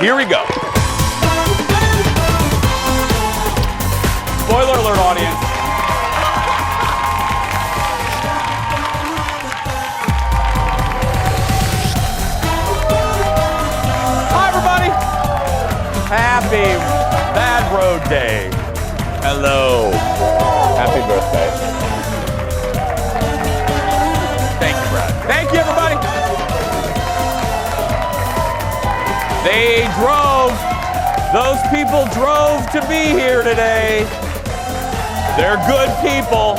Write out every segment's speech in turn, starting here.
Here we go. Spoiler alert, audience. Hi, everybody. Happy Bad Road Day. Hello. Happy birthday. Thank you, Brad. Thank you, everybody. Those people drove to be here today. They're good people.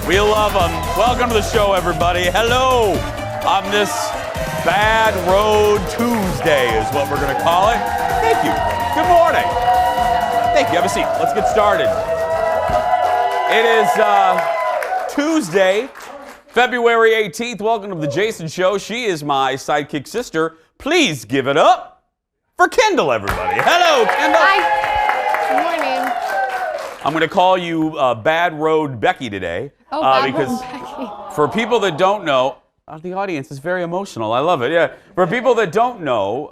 We love them. Welcome to the show, everybody. Hello on this Bad Road Tuesday is what we're going to call it. Thank you. Good morning. Thank you. Have a seat. Let's get started. It is Tuesday, February 18th. Welcome to the Jason Show. She is my sidekick sister. Please give it up for Kendall, everybody. Hello, Kendall. Hi. Good morning. I'm going to call you Bad Road Becky today. Oh, Bad because Road Becky. For people that don't know, the audience is very emotional. I love it. Yeah. For people that don't know,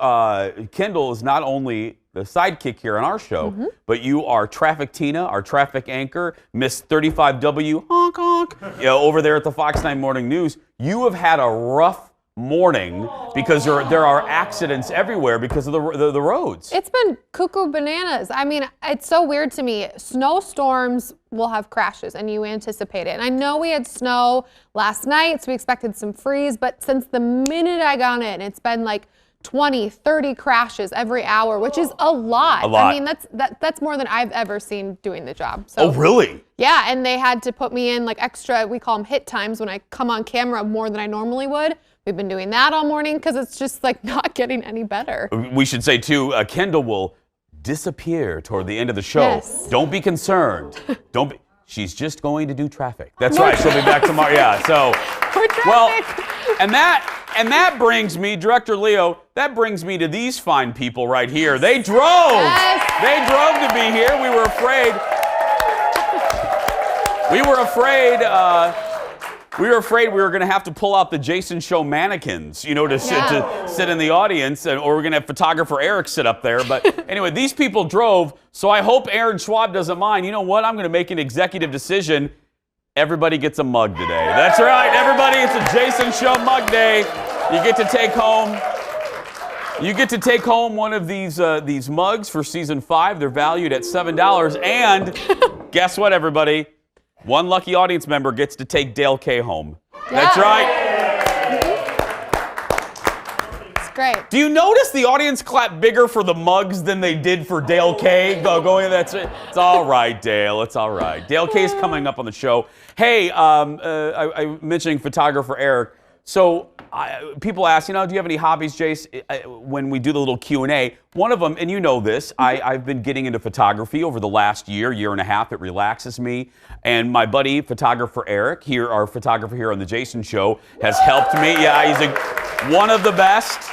Kendall is not only the sidekick here on our show, but you are Traffic Tina, our traffic anchor, Miss 35W, honk, honk, over there at the Fox 9 Morning News. You have had a rough morning because there are accidents everywhere because of the roads. It's been cuckoo bananas. I mean, it's so weird to me. Snowstorms will have crashes, and you anticipate it. And I know we had snow last night, so we expected some freeze, but since the minute I got in, it's been like 20, 30 crashes every hour, which is a lot. I mean, that's more than I've ever seen doing the job. So, oh, really? Yeah, and they had to put me in like extra, we call them hit times, when I come on camera more than I normally would. We've been doing that all morning because it's just like not getting any better. We should say too, Kendall will disappear toward the end of the show. Yes. Don't be concerned. She's just going to do traffic. That's right. She'll be back tomorrow. Yeah. So, well, and that brings me, Director Leo. That brings me to these fine people right here. They drove. Yes. They drove to be here. We were afraid. We were afraid we were going to have to pull out the Jason Show mannequins, to sit in the audience, or we're going to have photographer Eric sit up there. But anyway, these people drove, so I hope Aaron Schwab doesn't mind. You know what? I'm going to make an executive decision. Everybody gets a mug today. That's right, everybody. It's a Jason Show mug day. You get to take home. One of these mugs for season 5. They're valued at $7. And guess what, everybody? One lucky audience member gets to take Dale K home. Yeah. That's right. It's great. Do you notice the audience clapped bigger for the mugs than they did for Dale K? That's it. It's all right, Dale. It's all right. Dale K's coming up on the show. Hey, I'm mentioning photographer Eric. So people ask, do you have any hobbies, Jace? When we do the little Q&A, one of them, and you know this, I've been getting into photography over the last year and a half. It relaxes me. And my buddy, photographer Eric, our photographer here on the Jason Show, has helped me. Yeah, he's one of the best.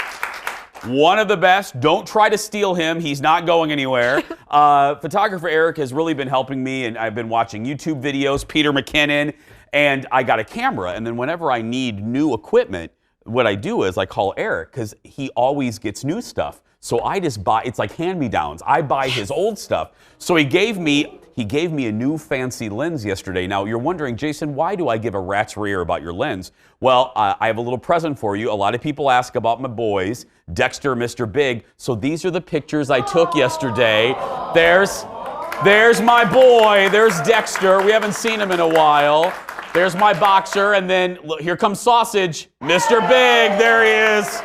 One of the best. Don't try to steal him. He's not going anywhere. Photographer Eric has really been helping me, and I've been watching YouTube videos, Peter McKinnon, and I got a camera. And then whenever I need new equipment, what I do is I call Eric because he always gets new stuff. So I just buy, it's like hand-me-downs. I buy his old stuff. So he gave me a new fancy lens yesterday. Now you're wondering, Jason, why do I give a rat's rear about your lens? Well, I have a little present for you. A lot of people ask about my boys, Dexter, Mr. Big. So these are the pictures I took yesterday. There's my boy. There's Dexter. We haven't seen him in a while. There's my boxer, and then look, here comes Sausage, Mr. Big. There he is.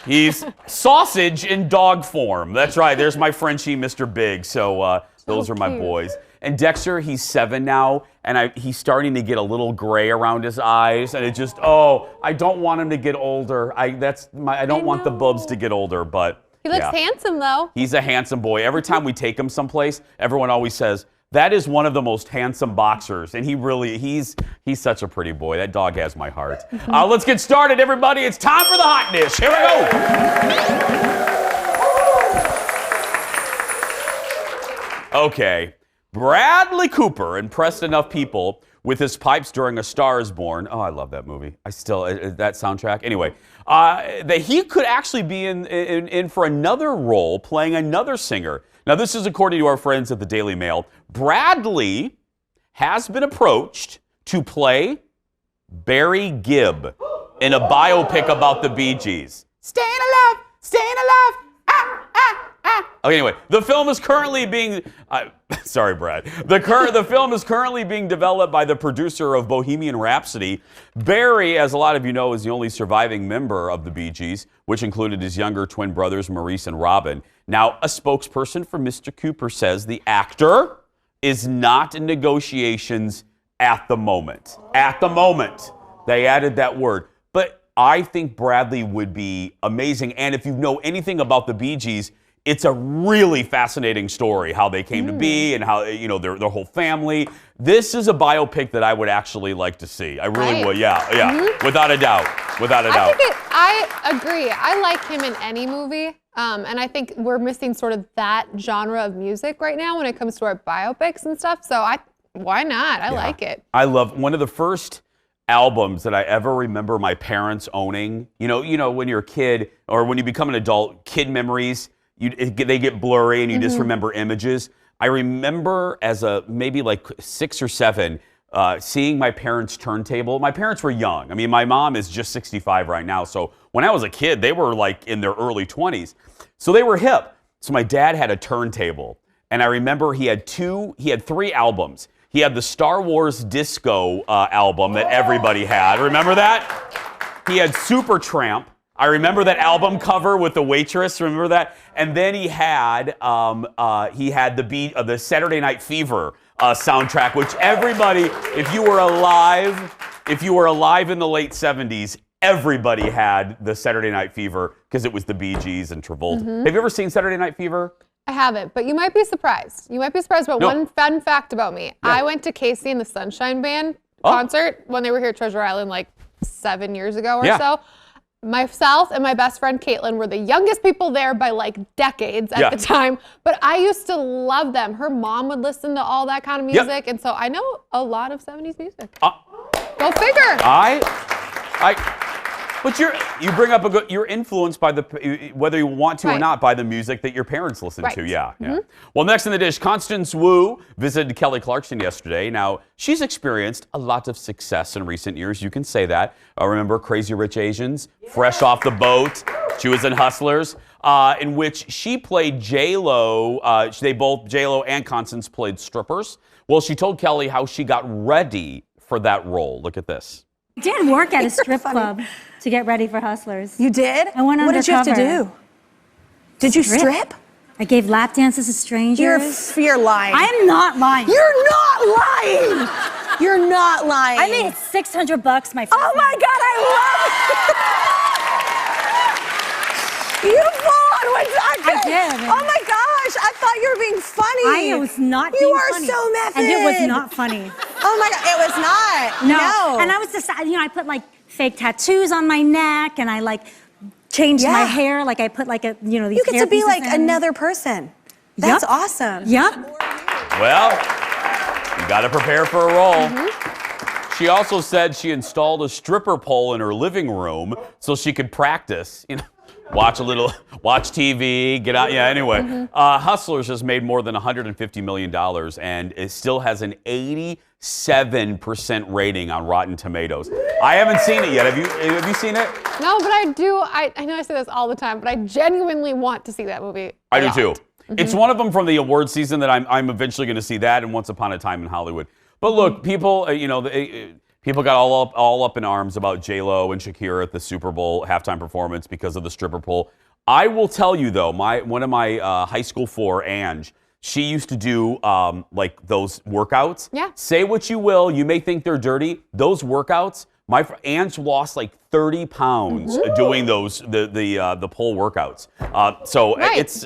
He's sausage in dog form. That's right. There's my Frenchie, Mr. Big. So those are my boys. And Dexter, he's 7 now, and he's starting to get a little gray around his eyes, and it just, I don't want him to get older. I don't want the bubs to get older, but he looks handsome though. He's a handsome boy. Every time we take him someplace, everyone always says, that is one of the most handsome boxers, and he's such a pretty boy. That dog has my heart. Let's get started, everybody. It's time for the hot dish. Here we go. Okay. Bradley Cooper impressed enough people with his pipes during A Star Is Born. Oh, I love that movie. I still, that soundtrack. Anyway, that he could actually be in for another role playing another singer. Now, this is according to our friends at the Daily Mail. Bradley has been approached to play Barry Gibb in a biopic about the Bee Gees. Staying alive, staying alive. Okay, anyway, the film is currently being, sorry, Brad. The film is currently being developed by the producer of Bohemian Rhapsody. Barry, as a lot of you know, is the only surviving member of the Bee Gees, which included his younger twin brothers, Maurice and Robin. Now, a spokesperson for Mr. Cooper says the actor is not in negotiations at the moment. At the moment. They added that word. But I think Bradley would be amazing. And if you know anything about the Bee Gees, it's a really fascinating story, how they came to be and how, you know, their whole family. This is a biopic that I would actually like to see. I really would, yeah, without a doubt, without a doubt. I agree. I like him in any movie, and I think we're missing sort of that genre of music right now when it comes to our biopics and stuff, so why not? I like it. I love one of the first albums that I ever remember my parents owning. You know, when you're a kid or when you become an adult, kid memories, they get blurry and you just remember images. I remember as maybe like 6 or 7, seeing my parents' turntable. My parents were young. I mean, my mom is just 65 right now. So when I was a kid, they were like in their early 20s. So they were hip. So my dad had a turntable. And I remember he had 3 albums. He had the Star Wars Disco album that everybody had. Remember that? He had Supertramp. I remember that album cover with the waitress. Remember that? And then he had the Saturday Night Fever soundtrack, which everybody, if you were alive in the late 70s, everybody had the Saturday Night Fever because it was the Bee Gees and Travolta. Have you ever seen Saturday Night Fever? I haven't, but you might be surprised. You might be surprised about one fun fact about me. Yeah. I went to Casey and the Sunshine Band concert when they were here at Treasure Island like 7 years ago or so. Myself and my best friend Caitlin were the youngest people there by like decades at the time, but I used to love them. Her mom would listen to all that kind of music, and so I know a lot of 70s music. Go figure. But you bring up you're influenced by whether you want to or not, by the music that your parents listen to. Yeah. Well, next in the dish, Constance Wu visited Kelly Clarkson yesterday. Now, she's experienced a lot of success in recent years. You can say that. Remember Crazy Rich Asians? Fresh off the boat. She was in Hustlers, in which she played J-Lo. J-Lo and Constance played strippers. Well, she told Kelly how she got ready for that role. Look at this. I did work at a strip club to get ready for Hustlers. You did? I went undercover. What did you have to do? Did you strip? I gave lap dances to strangers. You're lying. I'm not lying. You're not lying. You're not lying. I made $600 my first Oh my God, I love it. You won. I did. Oh my gosh, I thought you were being funny. I was not being funny. You are so method. And it was not funny. Oh my God, it was not. No. And I was just, I put like fake tattoos on my neck, and I like changed my hair. Like I put like these You get to be like another person. That's awesome. Yep. Well, you got to prepare for a role. She also said she installed a stripper pole in her living room so she could practice. Watch TV, get out. Yeah, anyway. Hustlers has made more than $150 million, and it still has an 87% rating on Rotten Tomatoes. I haven't seen it yet. Have you seen it? No, but I do. I know I say this all the time, but I genuinely want to see that movie. I do too. It's one of them from the award season that I'm eventually going to see that, and Once Upon a Time in Hollywood. But look, people, people got all up in arms about J-Lo and Shakira at the Super Bowl halftime performance because of the stripper pole. I will tell you though, one of my high school Ange, she used to do like those workouts. Yeah. Say what you will, you may think they're dirty. Those workouts, Ange lost like 30 pounds doing the pole workouts. It's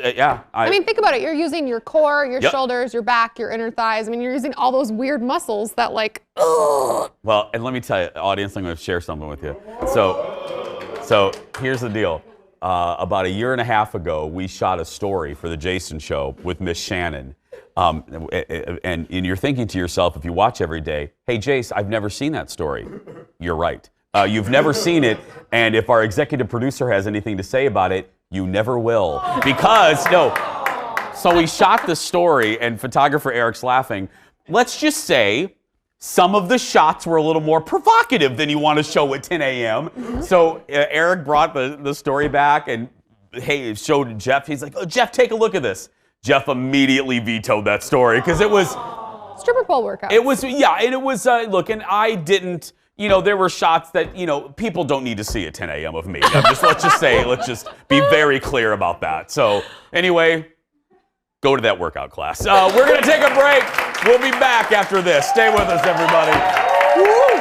I mean, think about it. You're using your core, your shoulders, your back, your inner thighs. I mean, you're using all those weird muscles that like. Well, and let me tell you, audience, I'm going to share something with you. So here's the deal. About a year and a half ago, we shot a story for the Jason Show with Miss Shannon. And you're thinking to yourself, if you watch every day, hey, Jace, I've never seen that story. You're right. You've never seen it, and if our executive producer has anything to say about it, you never will. Because, so we shot the story, and photographer Eric's laughing. Let's just say some of the shots were a little more provocative than you want to show at 10 a.m. So Eric brought the story back and showed Jeff. He's like, oh, Jeff, take a look at this. Jeff immediately vetoed that story because it was... Stripper pole workout. It was, yeah, and it was, look, and I didn't... there were shots that, people don't need to see at 10 a.m. of me. Let's just be very clear about that. So anyway, go to that workout class. We're going to take a break. We'll be back after this. Stay with us, everybody. Woo!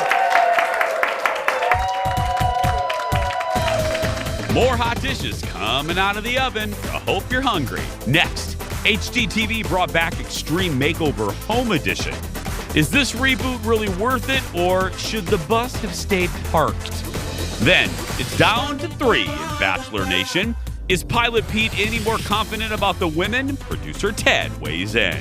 More hot dishes coming out of the oven. I hope you're hungry. Next, HGTV brought back Extreme Makeover Home Edition. Is this reboot really worth it, or should the bus have stayed parked? Then, it's down to 3 in Bachelor Nation. Is Pilot Pete any more confident about the women? Producer Ted weighs in.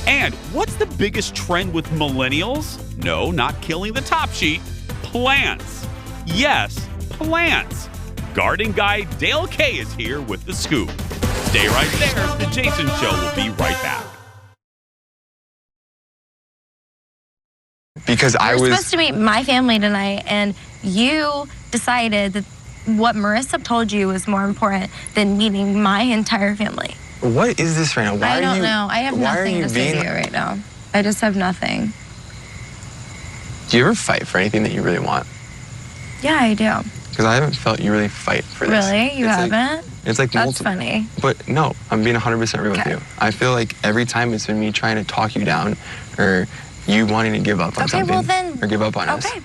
And what's the biggest trend with millennials? No, not killing the top sheet. Plants. Yes, plants. Garden guy Dale K is here with the scoop. Stay right there. The Jason Show will be right back. Because I was supposed to meet my family tonight, and you decided that what Marissa told you was more important than meeting my entire family. What is this right now? I don't know. I have nothing to say to you right now. I just have nothing. Do you ever fight for anything that you really want? Yeah, I do. Because I haven't felt you really fight for this. Really? You haven't? It's like That's multiple. funny. But no, I'm being 100% real with you. I feel like every time it's been me trying to talk you down, or you wanting to give up on something, well then, or give up on us. Okay.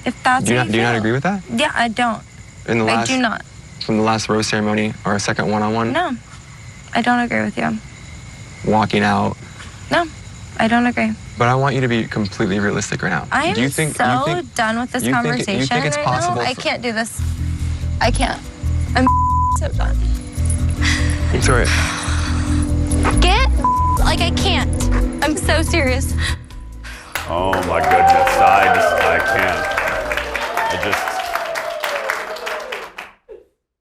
If that's Do you not agree with that? Yeah, I don't. I do not. From the last rose ceremony or a second one-on-one? No, I don't agree with you. Walking out? No, I don't agree. But I want you to be completely realistic right now. I am so done with this conversation you think it's right possible now. I can't do this. I can't. I'm so done. It's all right. I can't. I'm so serious. Oh my goodness, I can't.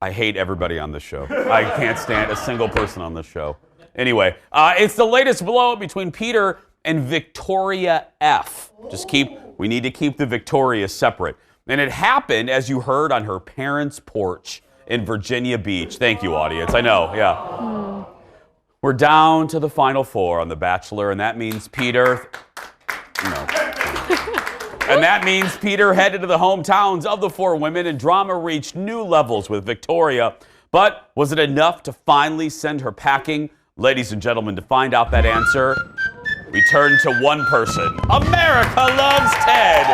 I hate everybody on this show. I can't stand a single person on this show. Anyway, it's the latest blow between Peter and Victoria F. We need to keep the Victoria separate. And it happened, as you heard, on her parents' porch in Virginia Beach. Thank you, audience. I know, yeah. We're down to the final 4 on The Bachelor, and that means Peter... And that means Peter headed to the hometowns of the 4 women, and drama reached new levels with Victoria. But was it enough to finally send her packing? Ladies and gentlemen, to find out that answer, we turn to one person. America loves Ted.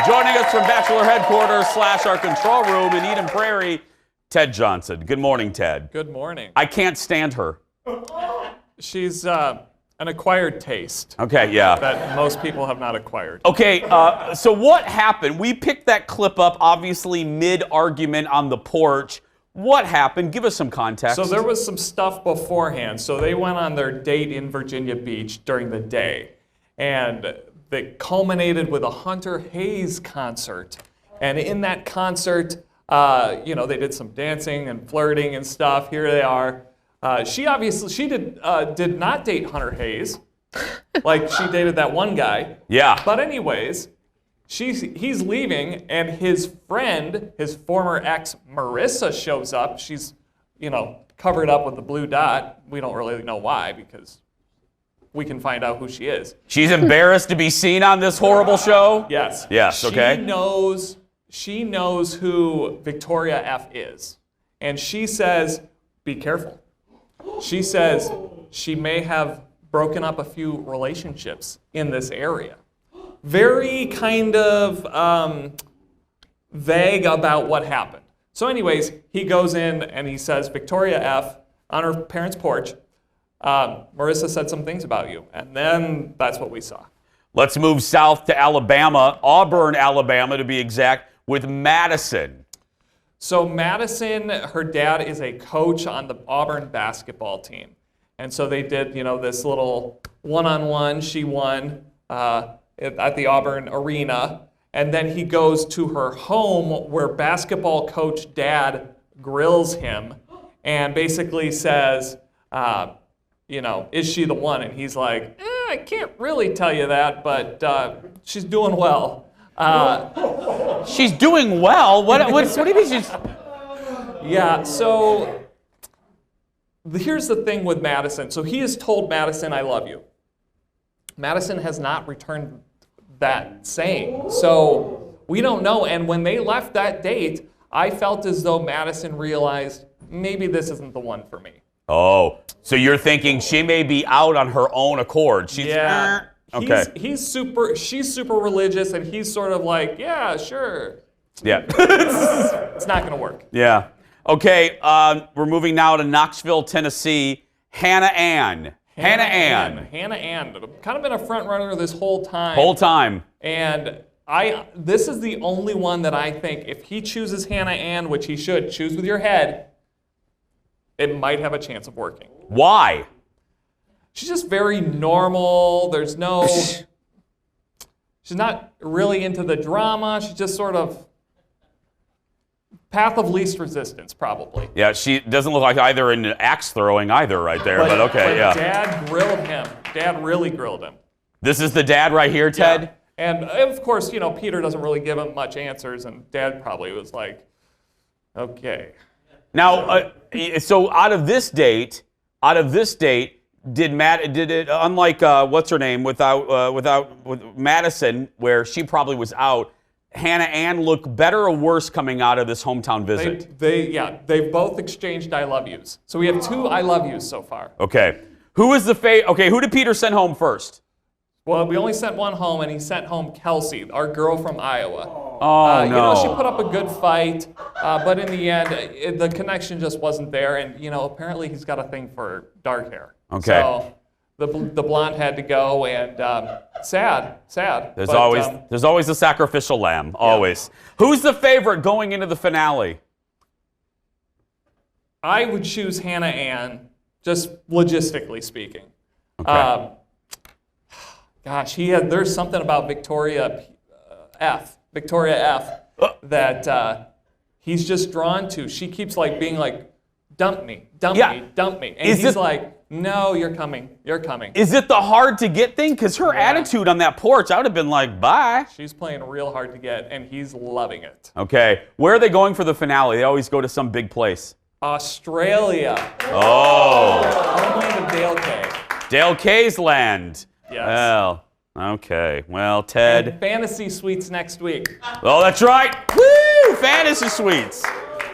Joining us from Bachelor headquarters / our control room in Eden Prairie, Ted Johnson. Good morning, Ted. Good morning. I can't stand her. She's an acquired taste. Okay, yeah. That most people have not acquired. Okay, so what happened? We picked that clip up, obviously, mid-argument on the porch. What happened? Give us some context. So there was some stuff beforehand. So they went on their date in Virginia Beach during the day. And they culminated with a Hunter Hayes concert. And in that concert, they did some dancing and flirting and stuff. Here they are. She did not date Hunter Hayes, like she dated that one guy. Yeah. But anyways, he's leaving, and his friend, his former ex Marissa, shows up. She's, covered up with the blue dot. We don't really know why, because we can find out who she is. She's embarrassed to be seen on this horrible show? Yes. Yes. Okay. She knows who Victoria F is, and she says, "Be careful." She says she may have broken up a few relationships in this area. Very kind of vague about what happened. So anyways, he goes in and he says, Victoria F., on her parents' porch, Marissa said some things about you. And then that's what we saw. Let's move south to Alabama, Auburn, Alabama to be exact, with Madison. So Madison, her dad is a coach on the Auburn basketball team. And so they did, this little one-on-one. She won at the Auburn Arena. And then he goes to her home where basketball coach Dad grills him and basically says, is she the one? And he's like, I can't really tell you that, but she's doing well. She's doing well? What do you mean she's... Yeah, so here's the thing with Madison. So he has told Madison, I love you. Madison has not returned that saying. So we don't know. And when they left that date, I felt as though Madison realized maybe this isn't the one for me. Oh, so you're thinking she may be out on her own accord. She's, yeah. Okay. She's super religious, and he's sort of like, yeah, sure. Yeah. It's not going to work. Yeah. Okay, we're moving now to Knoxville, Tennessee. Hannah Ann. Hannah Ann. Kind of been a front runner this whole time. And this is the only one that I think if he chooses Hannah Ann, which he should, choose with your head, it might have a chance of working. Why? She's just very normal. She's not really into the drama. She's just sort of path of least resistance, probably. Yeah, she doesn't look like either in axe throwing either right there, but okay, yeah. Dad grilled him. Dad really grilled him. This is the dad right here, Ted? Yeah. And of course, Peter doesn't really give him much answers, and Dad probably was like, okay. Now, so out of this date, did it, unlike what's her name, with Madison, where she probably was out, Hannah Ann look better or worse coming out of this hometown visit? They've both exchanged I love yous. So we have 2 I love yous so far. Okay. Who did Peter send home first? Well, we only sent one home, and he sent home Kelsey, our girl from Iowa. Oh, no. She put up a good fight, but in the end, the connection just wasn't there, and, apparently he's got a thing for dark hair. Okay. So the blonde had to go, and sad. There's always a sacrificial lamb, always. Who's the favorite going into the finale? I would choose Hannah Ann, just logistically speaking. Okay. Gosh, there's something about Victoria F, that he's just drawn to. She keeps being like, dump me. And he's like, no, you're coming. Is it the hard to get thing? Because her attitude on that porch, I would have been like, bye. She's playing real hard to get, and he's loving it. Okay, where are they going for the finale? They always go to some big place. Australia. Oh. Homeland of Dale K. Dale K's land. Yes. Well, okay. Well, Ted. And Fantasy Suites next week. Oh, that's right. Woo! Fantasy Suites.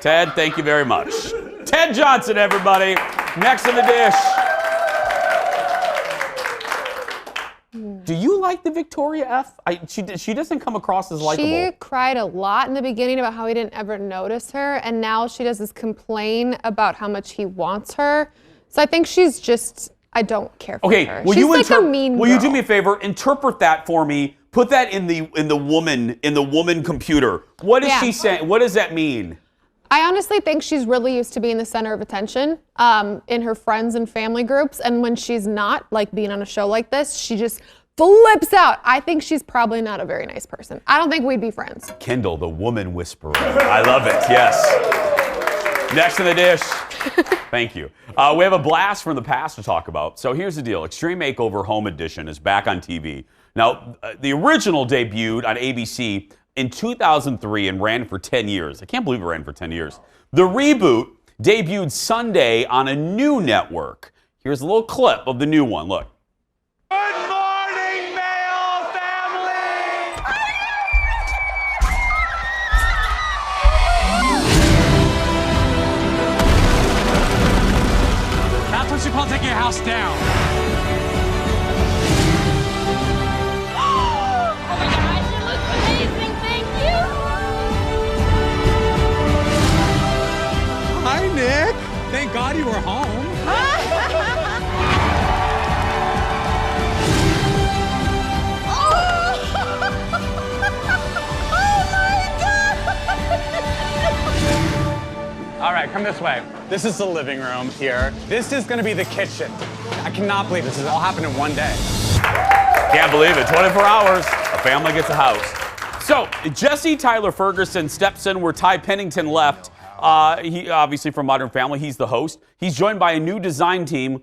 Ted, thank you very much. Ted Johnson, everybody. Next in the dish. Do you like the Victoria F? She doesn't come across as likable. She cried a lot in the beginning about how he didn't ever notice her, and now she does this complain about how much he wants her. So I think she's just... I don't care for her. Will She's you like a mean Will you girl. do me a favor? Interpret that for me. Put that in the woman computer. What is she saying? What does that mean? I honestly think she's really used to being the center of attention in her friends and family groups, and when she's not, like being on a show like this, she just flips out. I think she's probably not a very nice person. I don't think we'd be friends. Kendall, the woman whisperer. I love it. Yes. Next in the dish. Thank you. We have a blast from the past to talk about. So here's the deal. Extreme Makeover Home Edition is back on TV. Now, the original debuted on ABC in 2003 and ran for 10 years. I can't believe it ran for 10 years. The reboot debuted Sunday on a new network. Here's a little clip of the new one. Look. Good morning, Mayo family! That's what you call taking a house down. Oh my gosh, it looks amazing, thank you! Hi, Nick. Thank God you were home. All right, come this way. This is the living room here. This is gonna be the kitchen. I cannot believe this has all happened in one day. Can't believe it. 24 hours, a family gets a house. So, Jesse Tyler Ferguson steps in where Ty Pennington left. He obviously from Modern Family. He's the host. He's joined by a new design team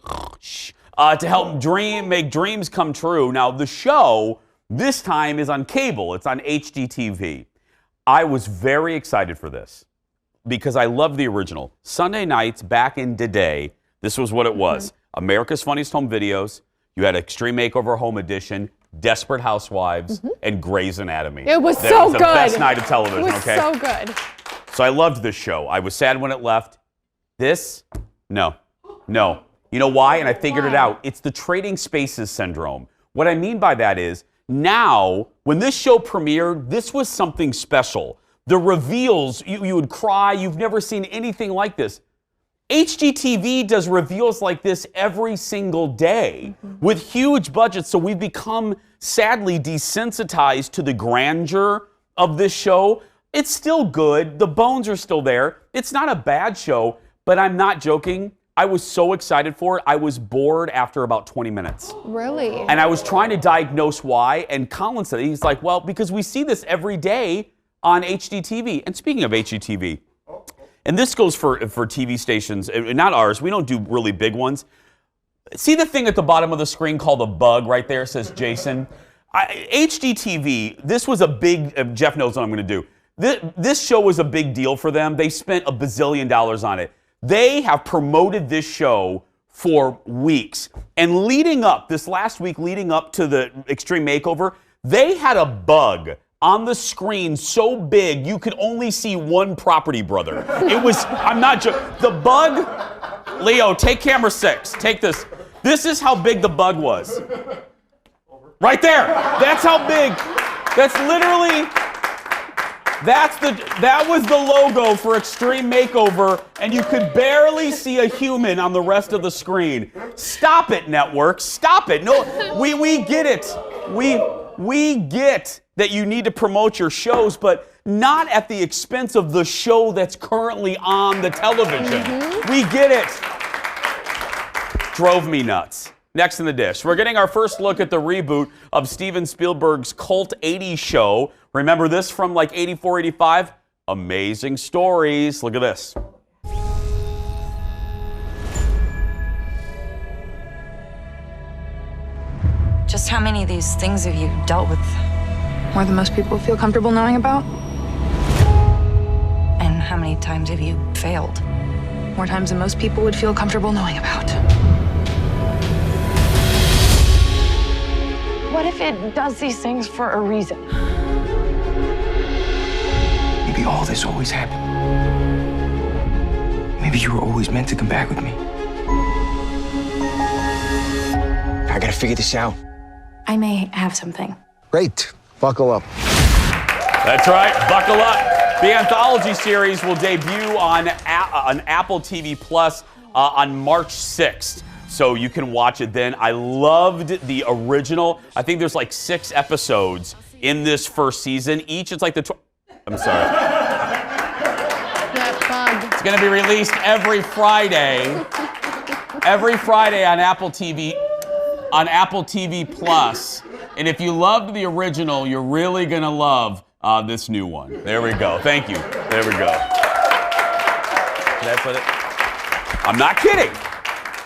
to help make dreams come true. Now, the show this time is on cable. It's on HGTV. I was very excited for this because I love the original. Sunday nights back in the day, this was what it was. America's Funniest Home Videos. You had Extreme Makeover Home Edition, Desperate Housewives, and Grey's Anatomy. It was that so was the good. best night of television, It was okay? so good. So I loved this show. I was sad when it left. This, no. You know why? And I figured it out. It's the Trading Spaces syndrome. What I mean by that is, now, when this show premiered, this was something special. The reveals, you would cry. You've never seen anything like this. HGTV does reveals like this every single day with huge budgets. So we've become, sadly, desensitized to the grandeur of this show. It's still good. The bones are still there. It's not a bad show, but I'm not joking. I was so excited for it. I was bored after about 20 minutes. Really? And I was trying to diagnose why. And Colin said, he's like, well, because we see this every day on HGTV. And speaking of HGTV, and this goes for TV stations, not ours. We don't do really big ones. See the thing at the bottom of the screen called a bug right there, says Jason? HGTV, this was a big, Jeff knows what I'm going to do. This show was a big deal for them. They spent $1 bazillion on it. They have promoted this show for weeks. And leading up, this last week leading up to the Extreme Makeover, they had a bug on the screen so big you could only see one property brother. It was, I'm not joking. The bug, Leo, take camera 6. Take this. This is how big the bug was. Right there. That's how big. That's literally, that was the logo for Extreme Makeover, and you could barely see a human on the rest of the screen. Stop it, network. Stop it. No, we get it. We get that you need to promote your shows, but not at the expense of the show that's currently on the television. We get it. Drove me nuts. Next in the dish, we're getting our first look at the reboot of Steven Spielberg's cult 80s show. Remember this from like 84, 85? Amazing stories. Look at this. Just how many of these things have you dealt with? More than most people feel comfortable knowing about. And how many times have you failed? More times than most people would feel comfortable knowing about. What if it does these things for a reason? Maybe all this always happened. Maybe you were always meant to come back with me. I gotta figure this out. I may have something. Great. Buckle up. That's right. Buckle up. The anthology series will debut on Apple TV Plus on March 6th. So you can watch it then. I loved the original. I think there's like 6 episodes in this first season. Each, it's like I'm sorry. That bug. It's going to be released every Friday. Every Friday on Apple TV Plus. And if you loved the original, you're really going to love this new one. There we go. Thank you. There we go. That's what I'm not kidding.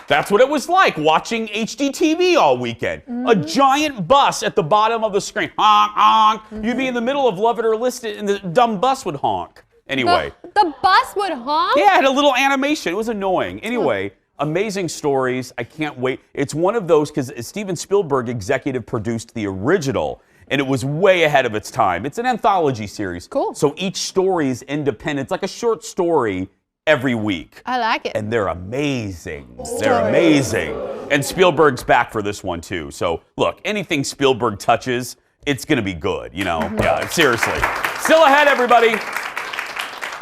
That's what it was like watching HGTV all weekend. A giant bus at the bottom of the screen. Honk, honk. You'd be in the middle of Love It or List It, and the dumb bus would honk. Anyway. The bus would honk? Yeah, it had a little animation. It was annoying. Anyway, amazing stories. I can't wait. It's one of those, because Steven Spielberg executive produced the original, and it was way ahead of its time. It's an anthology series. Cool. So each story is independent. It's like a short story every week. I like it. And they're amazing. They're amazing. And Spielberg's back for this one too. So look, anything Spielberg touches, it's gonna be good, you know? Yeah, seriously. Still ahead, everybody.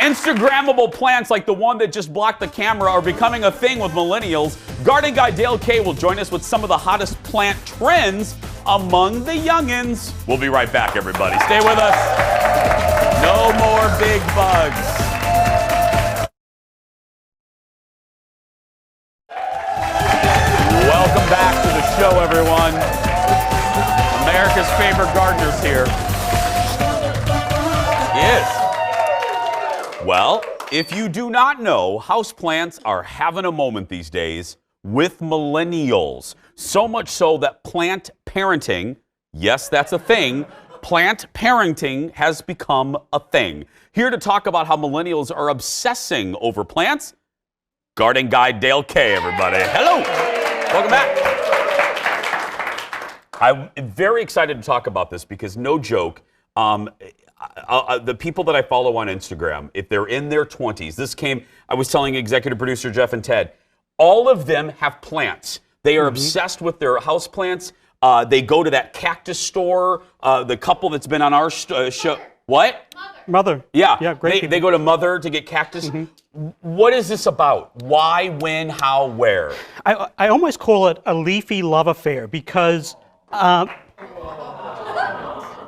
Instagrammable plants like the one that just blocked the camera are becoming a thing with millennials. Garden Guy Dale K will join us with some of the hottest plant trends among the youngins. We'll be right back, everybody. Stay with us. No more big bugs. show, everyone. America's favorite gardener's here. He is. Well, if you do not know, houseplants are having a moment these days with millennials. So much so that plant parenting, yes, that's a thing, plant parenting has become a thing. Here to talk about how millennials are obsessing over plants, garden guy Dale K, everybody. Hello. Welcome back. I'm very excited to talk about this because, no joke, the people that I follow on Instagram, if they're in their 20s, I was telling executive producer Jeff and Ted, all of them have plants. They are obsessed with their house plants. They go to that cactus store, the couple that's been on our show. What? Mother. Yeah. Great. They go to Mother to get cactus. What is this about? Why, when, how, where? I almost call it a leafy love affair because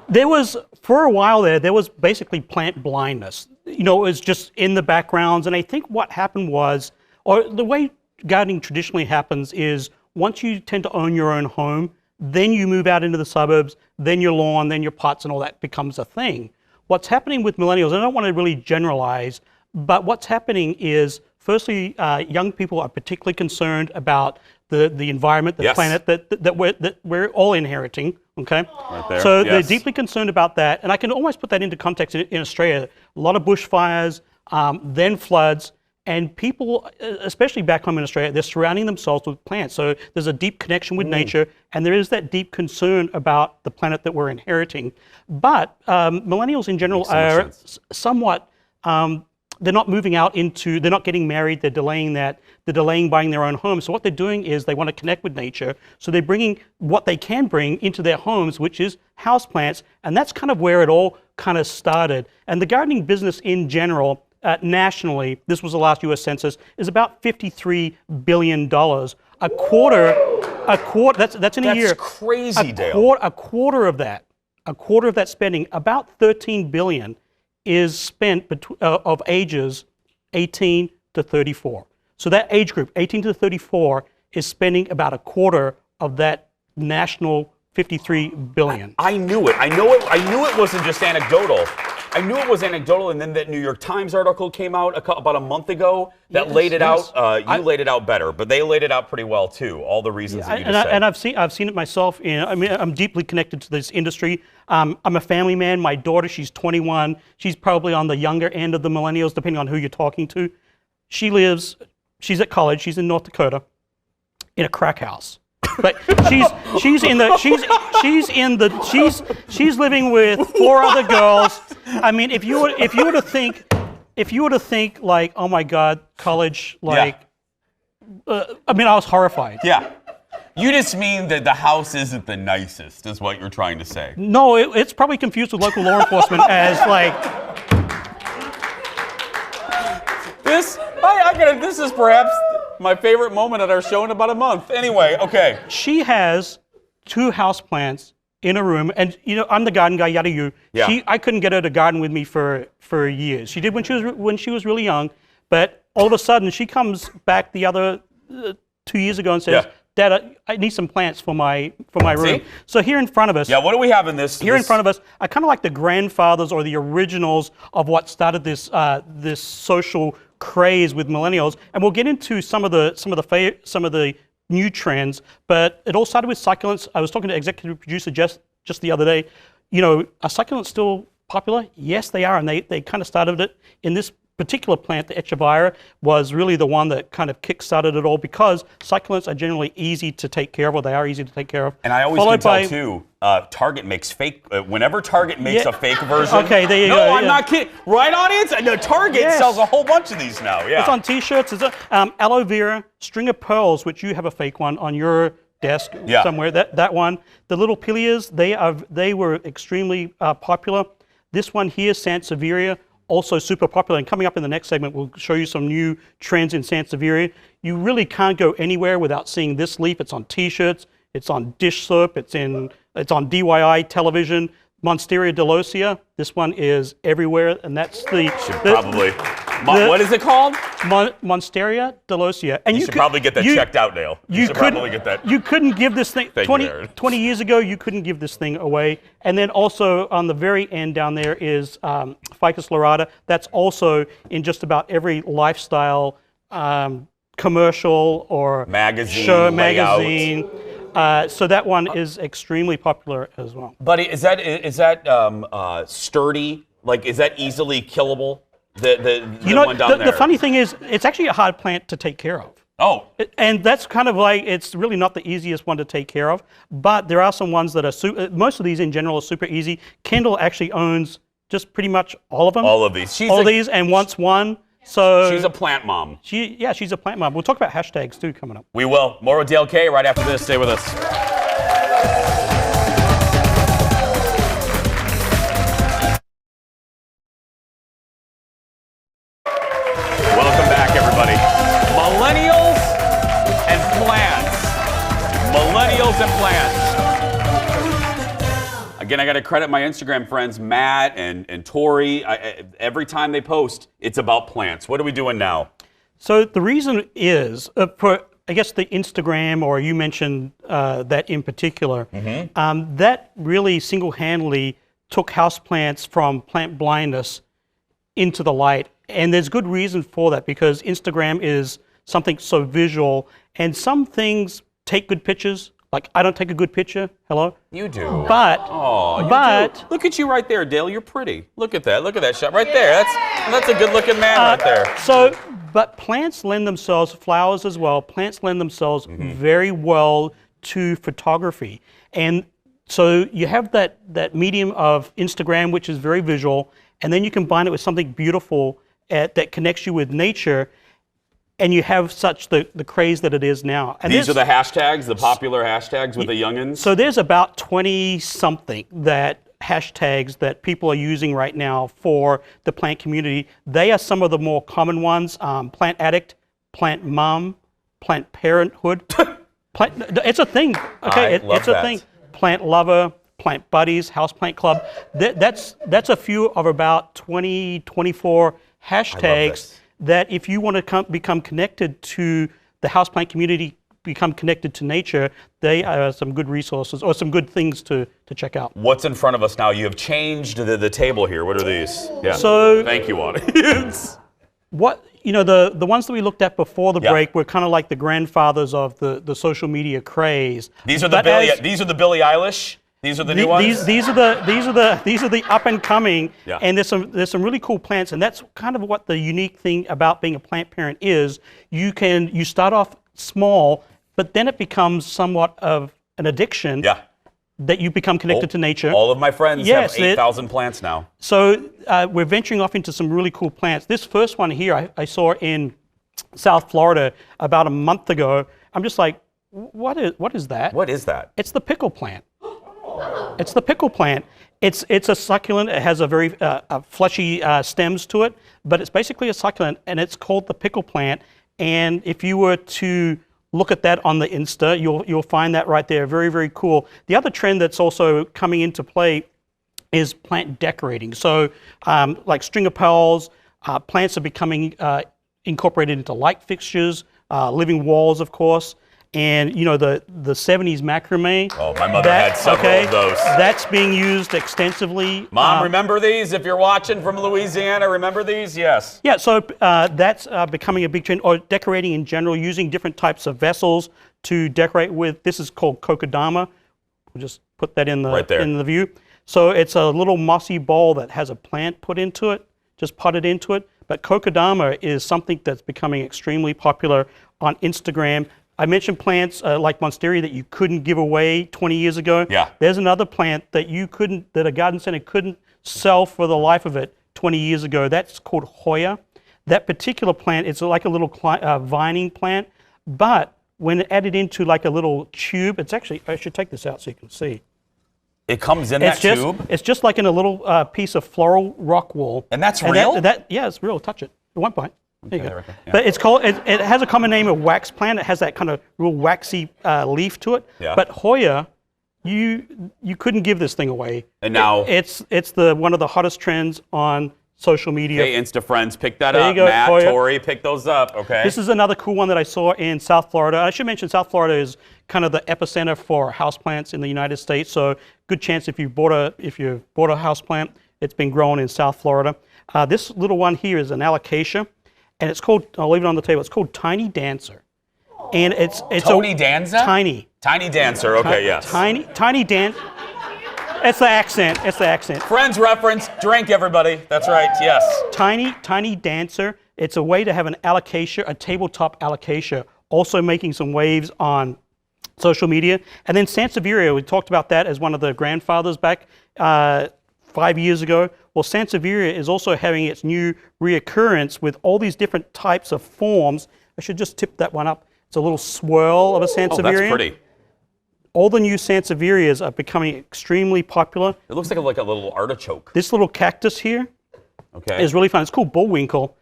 there was, for a while there was basically plant blindness. You know, it was just in the backgrounds. And I think what happened was, or the way gardening traditionally happens is once you tend to own your own home, then you move out into the suburbs, then your lawn, then your pots and all that becomes a thing. What's happening with millennials, I don't want to really generalize, but what's happening is, firstly, young people are particularly concerned about the environment, the planet that we're all inheriting, okay? Right there. So they're deeply concerned about that, and I can almost put that into context in Australia. A lot of bushfires, then floods, and people, especially back home in Australia, they're surrounding themselves with plants. So there's a deep connection with nature, and there is that deep concern about the planet that we're inheriting. But millennials in general are somewhat, they're not moving out into, they're not getting married, they're delaying that, they're delaying buying their own home. So what they're doing is they want to connect with nature. So they're bringing what they can bring into their homes, which is houseplants. And that's kind of where it all kind of started. And the gardening business in general, nationally, this was the last US Census, is about $53 billion. A quarter, that's in a year. That's crazy, Dale. A quarter of that spending, about $13 billion, is spent of ages 18 to 34. So that age group, 18 to 34, is spending about a quarter of that national $53 billion. I knew it. I knew it wasn't just anecdotal. I knew it was anecdotal, and then that New York Times article came out about a month ago that laid it out. You laid it out better, but they laid it out pretty well too. All the reasons that you just said. And I've seen it myself. I'm deeply connected to this industry. I'm a family man. My daughter, she's 21. She's probably on the younger end of the millennials, depending on who you're talking to. She's at college. She's in North Dakota, in a crack house. But she's living with 4 other girls. I mean, if you were to think like, oh my God, college, like, I mean, I was horrified. Yeah. You just mean that the house isn't the nicest, is what you're trying to say. No, it's probably confused with local law enforcement as like. This is perhaps my favorite moment at our show in about a month. Anyway, okay. She has 2 houseplants in a room, and you know I'm the garden guy, yada you. Yeah. I couldn't get her to garden with me for years. She did when she was really young, but all of a sudden she comes back the other 2 years ago and says, Dad, I need some plants for my room. So here in front of us. Yeah, what do we have in this? Here in front of us, I kind of like the grandfathers or the originals of what started this this social craze with millennials, and we'll get into some of the new trends. But it all started with succulents. I was talking to executive producer just the other day. You know, are succulents still popular? Yes, they are, and they kind of started it in this particular plant. The Echeveria was really the one that kind of kick-started it all because succulents are generally easy to take care of, or they are easy to take care of. And I always can tell too, Target makes fake, whenever Target makes a fake version. Okay, there you go. No, I'm not kidding. Right, audience? No, Target sells a whole bunch of these now, It's on t-shirts. It's aloe vera, string of pearls, which you have a fake one on your desk somewhere. That one. The little pillias, they were extremely popular. This one here, Sansevieria, also super popular. And coming up in the next segment, we'll show you some new trends in Sansevieria. You really can't go anywhere without seeing this leaf. It's on t-shirts, it's on dish soap, it's on DIY television. Monstera delosia, this one is everywhere, and that's probably What is it called? Monstera delosia. And you should probably get that checked out, Dale. You should probably get that. You couldn't give this thing, Thank you, Aaron. 20 years ago, you couldn't give this thing away. And then also on the very end down there is Ficus lyrata. That's also in just about every lifestyle commercial or magazine, show, magazine. So that one is extremely popular as well. Buddy, is that sturdy? Like, is that easily killable? The funny thing is, it's actually a hard plant to take care of. Oh. And that's kind of like, it's really not the easiest one to take care of, but there are some ones that are, most of these in general are super easy. Kendall actually owns just pretty much all of them. All of these. All of these and wants one. So she's a plant mom. She's a plant mom. We'll talk about hashtags too coming up. We will. More with Dale K right after this. Stay with us. Welcome back, everybody. Millennials and plants. Millennials and plants. Again, I got to credit my Instagram friends, Matt and Tori. Every time they post, it's about plants. What are we doing now? So the reason is, for I guess the Instagram, or you mentioned that in particular, that really single-handedly took houseplants from plant blindness into the light. And there's good reason for that, because Instagram is something so visual, and some things take good pictures. Like, I don't take a good picture. Hello? You do. But, look at you right there, Dale. You're pretty. Look at that. Look at that shot right there. That's a good-looking man right there. But plants lend themselves, flowers as well, plants lend themselves very well to photography. And so you have that medium of Instagram, which is very visual, and then you combine it with something beautiful that connects you with nature, and you have such the craze that it is now. And these are the hashtags, the popular hashtags with the youngins? So there's about 20-something hashtags that people are using right now for the plant community. They are some of the more common ones: plant addict, plant mom, plant parenthood. It's a thing. Okay, it's a thing. Plant lover, plant buddies, houseplant club. That's a few of about 20, 24 hashtags that if you want to become connected to the houseplant community, become connected to nature, they are some good resources or some good things to check out. What's in front of us now? You have changed the table here. What are these? Yeah. So thank you, audience. The ones that we looked at before the break were kind of like the grandfathers of the social media craze. These are the Billie Eilish. These are the new ones. These are the up and coming. Yeah. And there's some really cool plants, and that's kind of what the unique thing about being a plant parent is. You start off small, but then it becomes somewhat of an addiction. Yeah. That you become connected to nature. All of my friends have 8,000 plants now. So we're venturing off into some really cool plants. This first one here I saw in South Florida about a month ago. I'm just like, what is that? What is that? It's the pickle plant. It's the pickle plant. It's a succulent. It has a very fleshy stems to it, but it's basically a succulent, and it's called the pickle plant. And if you were to look at that on the Insta, you'll find that right there. Very, very cool. The other trend that's also coming into play is plant decorating. So like stringer pearls, plants are becoming incorporated into light fixtures, living walls, of course. And the 70s macrame. Oh, my mother had several of those. That's being used extensively. Mom, remember these? If you're watching from Louisiana, remember these? Yes. Yeah, so that's becoming a big trend, or decorating in general, using different types of vessels to decorate with. This is called kokedama. We'll just put that in the view. So it's a little mossy bowl that has a plant put into it, just potted into it. But kokedama is something that's becoming extremely popular on Instagram. I mentioned plants like monstera that you couldn't give away 20 years ago. Yeah. There's another plant that that a garden center couldn't sell for the life of it 20 years ago. That's called Hoya. That particular plant, it's like a little vining plant, but when added into like a little tube, it's actually, I should take this out so you can see. It comes in that tube? It's just like in a little piece of floral rock wool. And that's real? Yeah, it's real. Touch it. It won't bite. There you go. Yeah. But it's called. It has a common name of wax plant. It has that kind of real waxy leaf to it. Yeah. But Hoya, you couldn't give this thing away. And now it's one of the hottest trends on social media. Hey, Insta friends, pick that There you up. go, Matt, Toya. Tori, pick those up, okay? This is another cool one that I saw in South Florida. I should mention South Florida is kind of the epicenter for houseplants in the United States. So good chance if you bought a houseplant, it's been grown in South Florida. This little one here is an alocasia, and it's called, I'll leave it on the table, it's called Tiny Dancer. And it's Tony Danza? Tiny. Tiny Dancer, okay, yes. Tiny Dancer. It's the accent, it's the accent. Friends reference, drink everybody. That's right, yes. Tiny Dancer. It's a way to have an alocasia, a tabletop alocasia, also making some waves on social media. And then Sansevieria, we talked about that as one of the grandfathers back 5 years ago. Well, Sansevieria is also having its new reoccurrence with all these different types of forms. I should just tip that one up. It's a little swirl of a Sansevieria. Oh, that's pretty. All the new Sansevierias are becoming extremely popular. It looks like a little artichoke. This little cactus here is really fun. It's called bullwinkle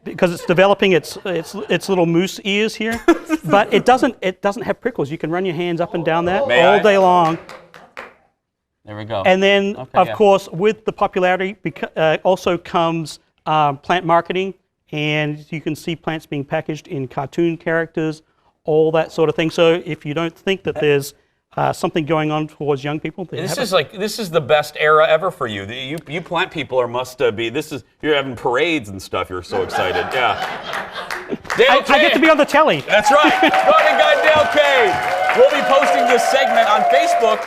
because it's developing its little moose ears here, but it doesn't have prickles. You can run your hands up and down that all day long. There we go. And then, of course, with the popularity also comes plant marketing, and you can see plants being packaged in cartoon characters, all that sort of thing. So if you don't think that there's something going on towards young people, this is the best era ever for you. You plant people must be. You're having parades and stuff. You're so excited. Yeah. Dale K. I get to be on the telly. That's right. Garden Guy Dale K. We'll be posting this segment on Facebook.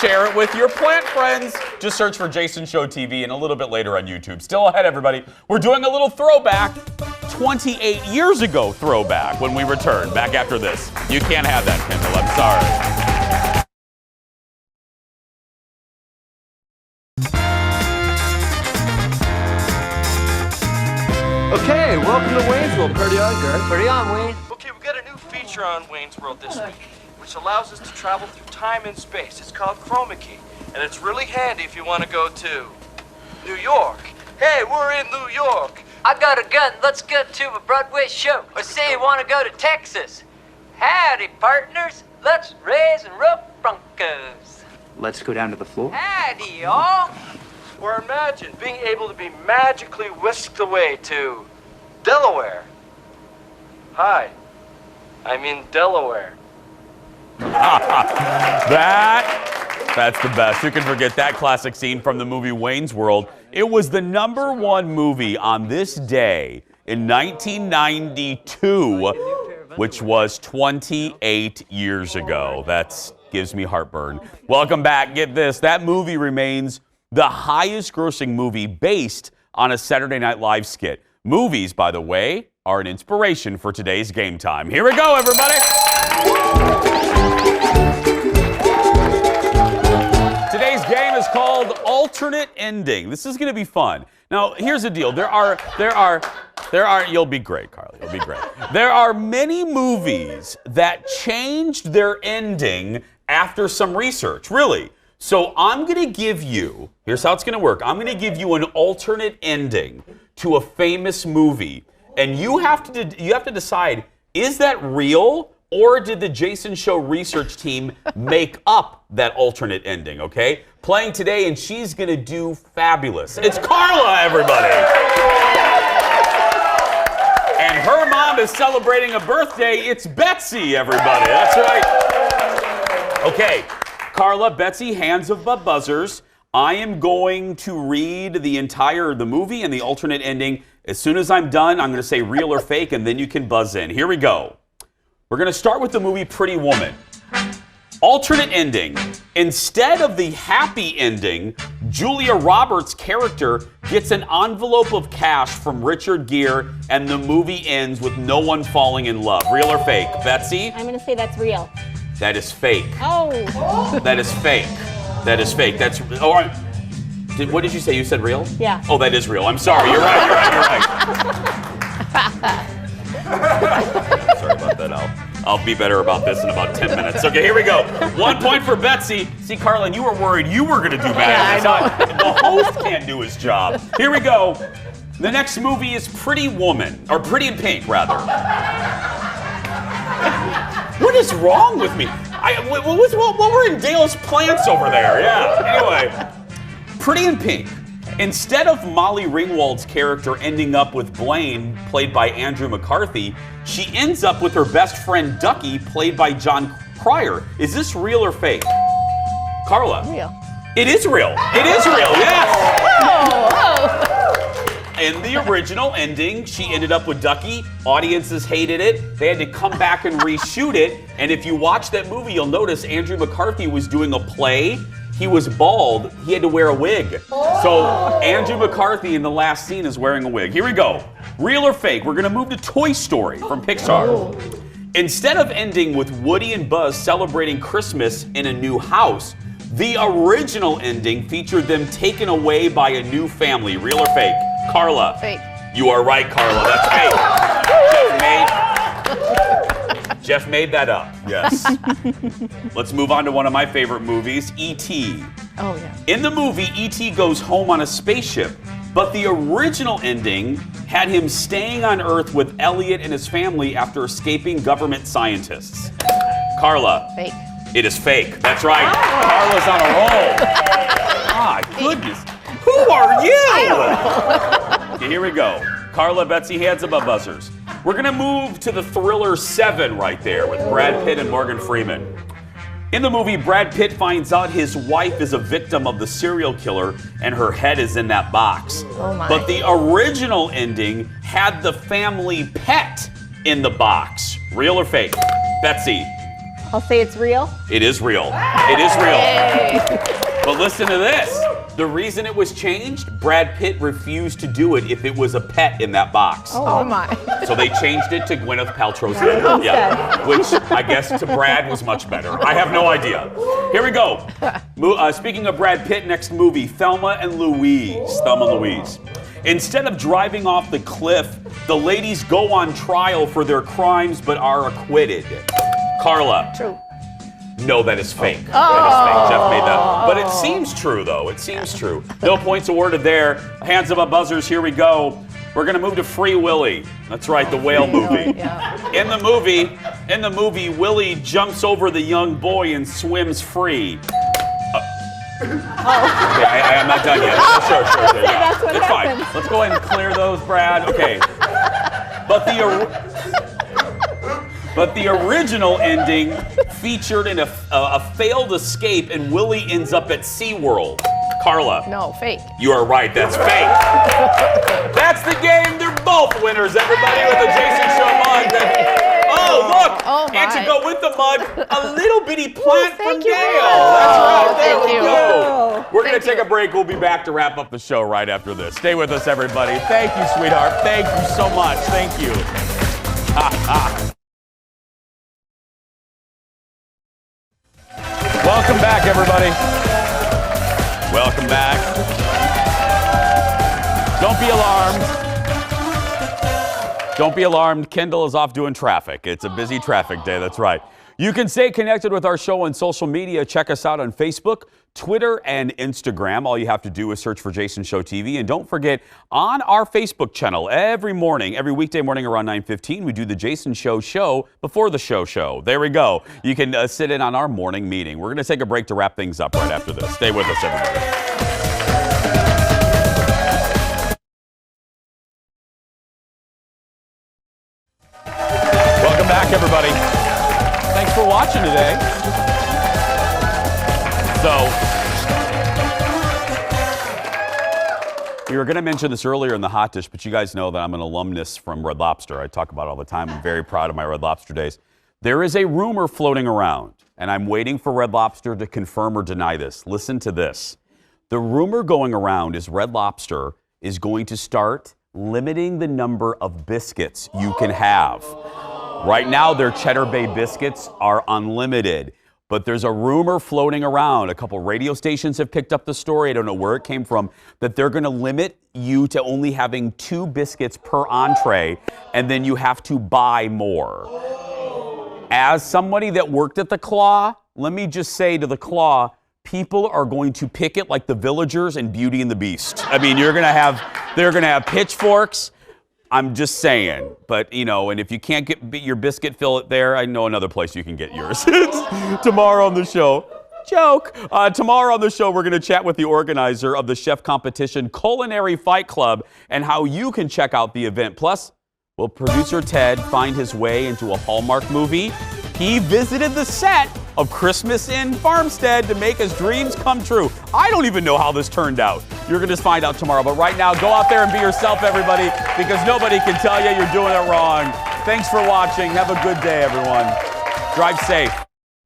Share it with your plant friends. Just search for Jason Show TV and a little bit later on YouTube. Still ahead, everybody. We're doing a little throwback. 28 years ago throwback when we return. Back after this. You can't have that, Kendall. I'm sorry. Okay, welcome to Wayne's World. Party on, Garth. Party on, Wayne. Okay, we've got a new feature on Wayne's World this week, which allows us to travel through time and space. It's called Chroma Key, and it's really handy if you want to go to New York. Hey, we're in New York. I got a gun. Let's get to a Broadway show. Or say you want to go to Texas. Howdy, partners. Let's raise and rope broncos. Let's go down to the floor. Howdy, y'all. Or imagine being able to be magically whisked away to Delaware. Hi, I'm in Delaware. That's the best. Who can forget that classic scene from the movie Wayne's World? It was the #1 movie on this day in 1992, which was 28 years ago. That gives me heartburn. Welcome back. Get this. That movie remains the highest grossing movie based on a Saturday Night Live skit. Movies, by the way, are an inspiration for today's game time. Here we go, everybody. Today's game is called Alternate Ending. This is going to be fun. Now, here's the deal. There are. You'll be great, Carly. You'll be great. There are many movies that changed their ending after some research. Really. So I'm going to give you. Here's how it's going to work. I'm going to give you an alternate ending to a famous movie, and you have to decide: is that real? Or did the Jason Show research team make up that alternate ending, okay? Playing today, and she's gonna do fabulous. It's Carla, everybody! And her mom is celebrating a birthday. It's Betsy, everybody. That's right. Okay, Carla, Betsy, hands of the buzzers. I am going to read the movie and the alternate ending. As soon as I'm done, I'm gonna say real or fake, and then you can buzz in. Here we go. We're going to start with the movie Pretty Woman. Alternate ending. Instead of the happy ending, Julia Roberts' character gets an envelope of cash from Richard Gere, and the movie ends with no one falling in love. Real or fake? Betsy? I'm going to say that's real. That is fake. Oh. That is fake. That is fake. That's... Oh, what did you say? You said real? Yeah. Oh, that is real. I'm sorry. You're right. Sorry about that. I'll be better about this in about 10 minutes. Okay, here we go. 1 point for Betsy. See, Carlin, you were worried you were going to do bad. The host can't do his job. Here we go. The next movie is Pretty Woman, or Pretty in Pink, rather. What is wrong with me? What were in Dale's plants over there? Yeah. Anyway, Pretty in Pink. Instead of Molly Ringwald's character ending up with Blaine, played by Andrew McCarthy, she ends up with her best friend Ducky, played by John Cryer. Is this real or fake? Carla? Real. It is real. It is real, yes! Whoa. In the original ending, she ended up with Ducky. Audiences hated it. They had to come back and reshoot it. And if you watch that movie, you'll notice Andrew McCarthy was doing a play. He was bald. He had to wear a wig. So Andrew McCarthy in the last scene is wearing a wig. Here we go. Real or fake? We're going to move to Toy Story from Pixar. Instead of ending with Woody and Buzz celebrating Christmas in a new house, the original ending featured them taken away by a new family. Real or fake? Carla. Fake. You are right, Carla. That's fake. Jeff made that up. Yes. Let's move on to one of my favorite movies, E.T. Oh, yeah. In the movie, E.T. goes home on a spaceship, but the original ending had him staying on Earth with Elliot and his family after escaping government scientists. Carla. Fake. It is fake. That's right. Carla's on a roll. My goodness. Who are you? Okay, here we go. Carla, Betsy, hands above buzzers. We're going to move to the thriller 7 right there with Brad Pitt and Morgan Freeman. In the movie, Brad Pitt finds out his wife is a victim of the serial killer and her head is in that box. Oh my. But the original ending had the family pet in the box. Real or fake? Betsy. I'll say it's real. It is real. It is real. Yay. But listen to this. The reason it was changed, Brad Pitt refused to do it if it was a pet in that box. Oh my. So they changed it to Gwyneth Paltrow's head. Yeah, which I guess to Brad was much better. I have no idea. Here we go. Speaking of Brad Pitt, next movie, Thelma and Louise. Thelma and Louise. Instead of driving off the cliff, the ladies go on trial for their crimes but are acquitted. Carla. True. No, that is fake. That is fake. Jeff made that. But it seems true, though. It seems true. No points awarded there. Hands above buzzers. Here we go. We're going to move to Free Willy. That's right, the whale movie. In the movie, Willie jumps over the young boy and swims free. Okay, I'm not done yet. Sure. Yeah. That's what it's happens. fine. Let's go ahead and clear those, Brad. Okay. But the original ending featured in a failed escape, and Willie ends up at SeaWorld. Carla. No, fake. You are right. That's fake. That's the game. They're both winners, everybody, with the Jason Show mug. Oh, look. Oh, my. And to go with the mug, a little bitty plant from thank you. Dale. That's right. There Thank we you. go. We're going to take a break. We'll be back to wrap up the show right after this. Stay with us, everybody. Thank you, sweetheart. Thank you so much. Thank you. Welcome back, everybody. Welcome back. Don't be alarmed. Don't be alarmed. Kendall is off doing traffic. It's a busy traffic day. That's right. You can stay connected with our show on social media. Check us out on Facebook, Twitter, and Instagram. All you have to do is search for Jason Show TV. And don't forget, on our Facebook channel, every weekday morning around 9:15, we do the Jason Show before the show. There we go. You can sit in on our morning meeting. We're going to take a break to wrap things up right after this. Stay with us, everybody. Welcome back, everybody. Thanks for watching today. So, we were going to mention this earlier in the hot dish, but you guys know that I'm an alumnus from Red Lobster. I talk about it all the time. I'm very proud of my Red Lobster days. There is a rumor floating around, and I'm waiting for Red Lobster to confirm or deny this. Listen to this. The rumor going around is Red Lobster is going to start limiting the number of biscuits you can have. Right now, their Cheddar Bay biscuits are unlimited. But there's a rumor floating around. A couple radio stations have picked up the story. I don't know where it came from, that they're going to limit you to only having 2 biscuits per entree, and then you have to buy more. As somebody that worked at the Claw, let me just say to the Claw, people are going to pick it like the villagers in Beauty and the Beast. I mean, they're going to have pitchforks. I'm just saying, but and if you can't get your biscuit fillet there, I know another place you can get yours. Tomorrow on the show, Joke. Tomorrow on the show, we're going to chat with the organizer of the chef competition Culinary Fight Club and how you can check out the event. Plus, will producer Ted find his way into a Hallmark movie? He visited the set of Christmas in Farmstead to make his dreams come true. I don't even know how this turned out. You're going to find out tomorrow. But right now, go out there and be yourself, everybody, because nobody can tell you you're doing it wrong. Thanks for watching. Have a good day, everyone. Drive safe.